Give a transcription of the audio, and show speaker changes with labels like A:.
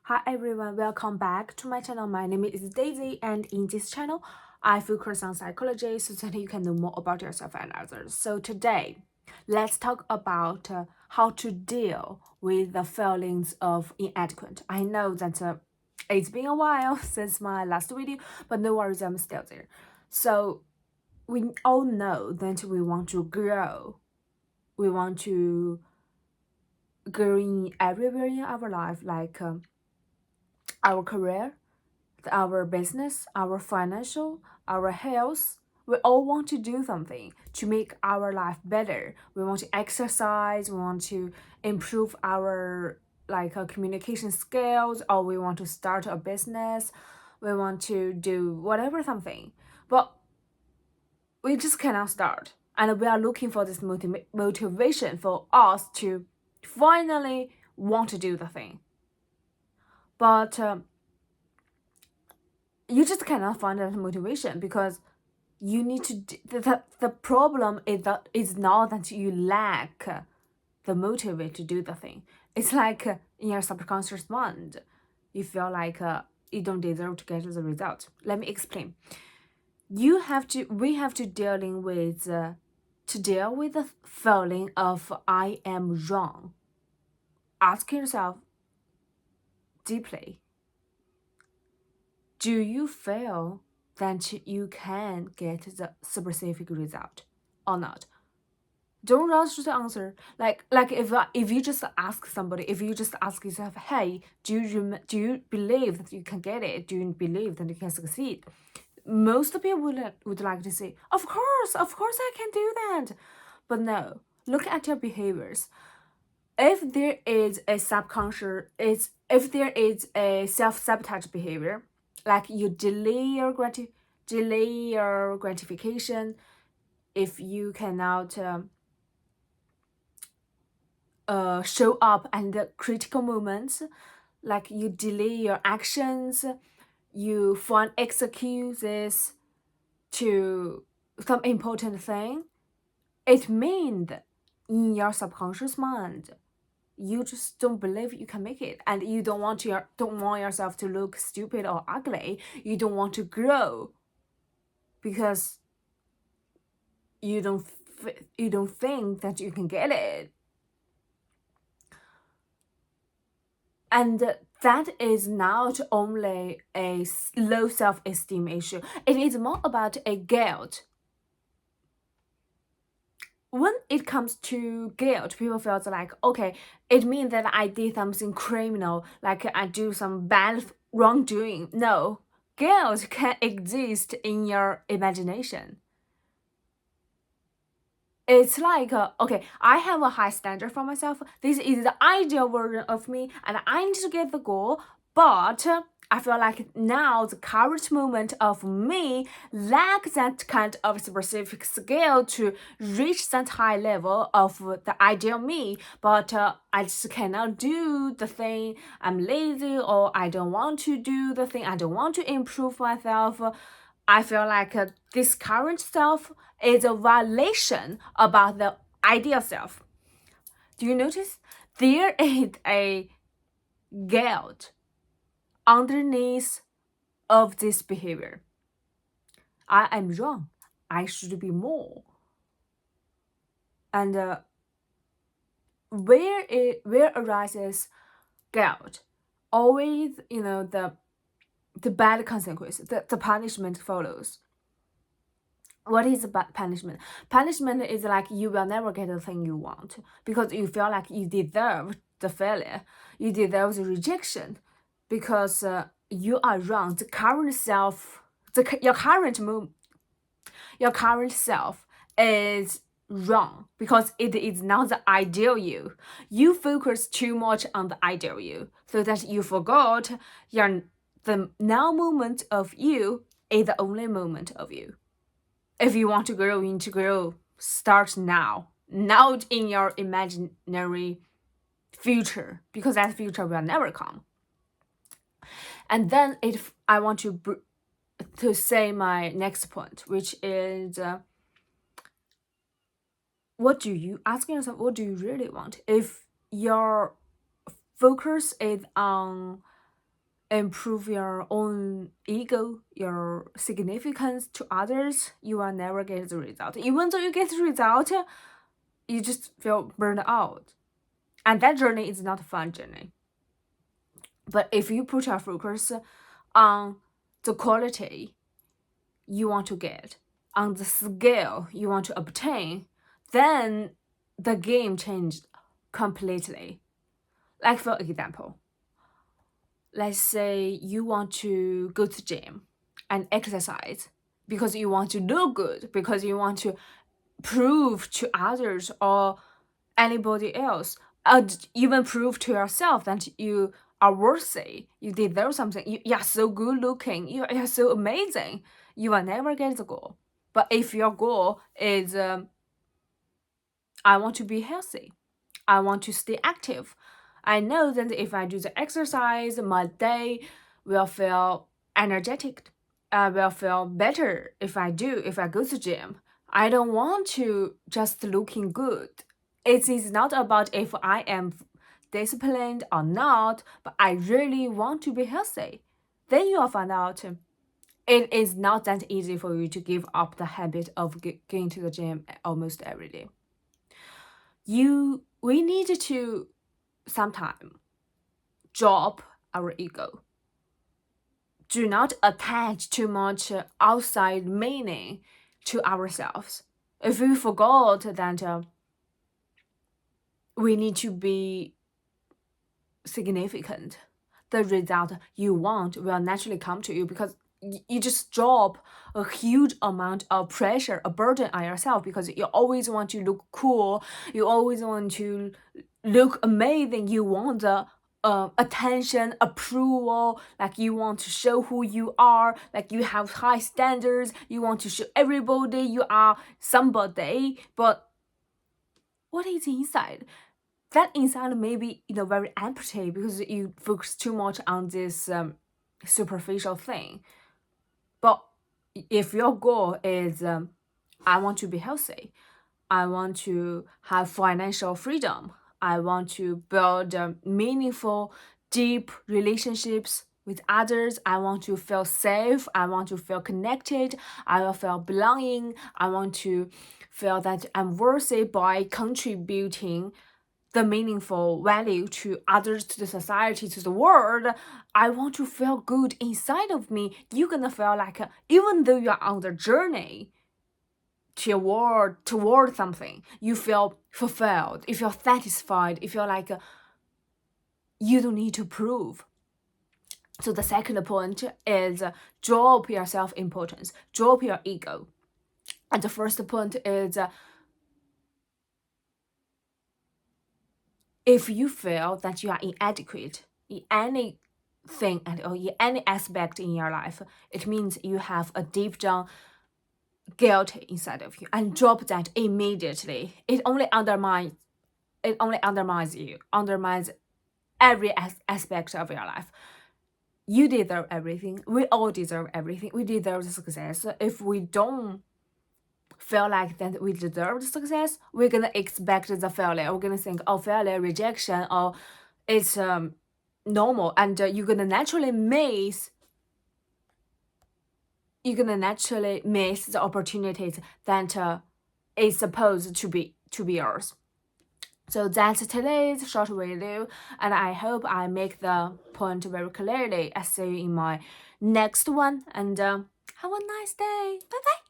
A: Hi everyone, welcome back to my channel. My name is Daisy, and in this channel, I focus on psychology so that you can know more about yourself and others. So today, let's talk about how to deal with the feelings of inadequate. I know that it's been a while since my last video, but no worries, I'm still there. So we all know that we want to grow. We want to grow in everywhere in our life, like our career, our business, our financial, our health. We all want to do something to make our life better. We want to exercise, we want to improve our communication skills, or we want to start a business, we want to do whatever something. But we just cannot start. And we are looking for this motivation for us to finally want to do the thing. But you just cannot find that motivation because you need to the problem is that is not that you lack the motive to do the thing. It's like in your subconscious mind you feel like you don't deserve to get the result. Let me explain. We have to dealing with to deal with the feeling of I am wrong. Ask yourself deeply, do you feel that you can get the specific result or not? Don't rush to the answer. If you just ask somebody, if you just ask yourself, hey, do you believe that you can get it? Do you believe that you can succeed? Most people would like to say, of course I can do that. But no, look at your behaviors. If there is a if there is a self-sabotage behavior, like you delay your gratification, if you cannot show up at the critical moments, like you delay your actions, you find excuses to some important thing, it means in your subconscious mind you just don't believe you can make it, and you don't want yourself to look stupid or ugly. You don't want to grow because you don't think that you can get it. And that is not only a low self-esteem issue, it is more about a guilt. When it comes to guilt, people feel like, okay, it means that I did something criminal, like I do some bad wrongdoing. No, guilt can exist in your imagination. It's like, okay, I have a high standard for myself. This is the ideal version of me, and I need to get the goal. But I feel like now the current moment of me lacks that kind of specific skill to reach that high level of the ideal me. But I just cannot do the thing. I'm lazy, or I don't want to do the thing. I don't want to improve myself. I feel like this current self is a violation about the ideal self. Do you notice? There is a guilt underneath of this behavior. I am wrong. I should be more. And where arises guilt? Always, the bad consequence, the punishment follows. What is bad punishment? Punishment is like you will never get the thing you want because you feel like you deserve the failure, you deserve the rejection, because you are wrong. Your current self is wrong because it is not the ideal you. You focus too much on the ideal you, so that you forgot the now moment of you is the only moment of you. If you want to grow, you need to grow. Start now, not in your imaginary future, because that future will never come. And then I want to say my next point, which is ask yourself, what do you really want? If your focus is on improve your own ego, your significance to others, you will never get the result. Even though you get the result, you just feel burned out. And that journey is not a fun journey. But if you put your focus on the quality you want to get, on the skill you want to obtain, then the game changed completely. Like for example, let's say you want to go to gym and exercise because you want to look good, because you want to prove to others or anybody else, even prove to yourself that you are worthy, you deserve something, you are so good looking, you are so amazing, you will never get the goal. But if your goal is, I want to be healthy, I want to stay active, I know that if I do the exercise, my day will feel energetic. I will feel better if I go to gym. I don't want to just looking good. It is not about if I am disciplined or not, but I really want to be healthy. Then you will find out it is not that easy for you to give up the habit of going to the gym almost every day. We need to sometime drop our ego. Do not attach too much outside meaning to ourselves. If we forgot that we need to be significant, the result you want will naturally come to you because you just drop a huge amount of pressure, a burden on yourself because you always want to look cool, you always want to look amazing, you want the attention, approval, like you want to show who you are, like you have high standards, you want to show everybody you are somebody, but what is inside? That inside may be very empty because you focus too much on this superficial thing. But if your goal is I want to be healthy, I want to have financial freedom, I want to build meaningful, deep relationships with others, I want to feel safe, I want to feel connected, I will feel belonging, I want to feel that I'm worthy by contributing the meaningful value to others, to the society, to the world. I want to feel good inside of me. You're gonna feel like even though you're on the journey toward something, you feel fulfilled, you feel satisfied, you feel like you don't need to prove. So the second point is drop your self-importance, drop your ego. And the first point is if you feel that you are inadequate in anything or in any aspect in your life, it means you have a deep down guilt inside of you, and drop that immediately. It only undermines you, undermines every aspect of your life. You deserve everything. We all deserve everything. We deserve the success. If we don't feel like that we deserve the success, we're gonna expect the failure. We're gonna think, oh, failure, rejection, or it's normal, and you're gonna naturally miss the opportunities that is supposed to be yours. So that's today's short video, and I hope I make the point very clearly. I see you in my next one, and have a nice day. Bye bye.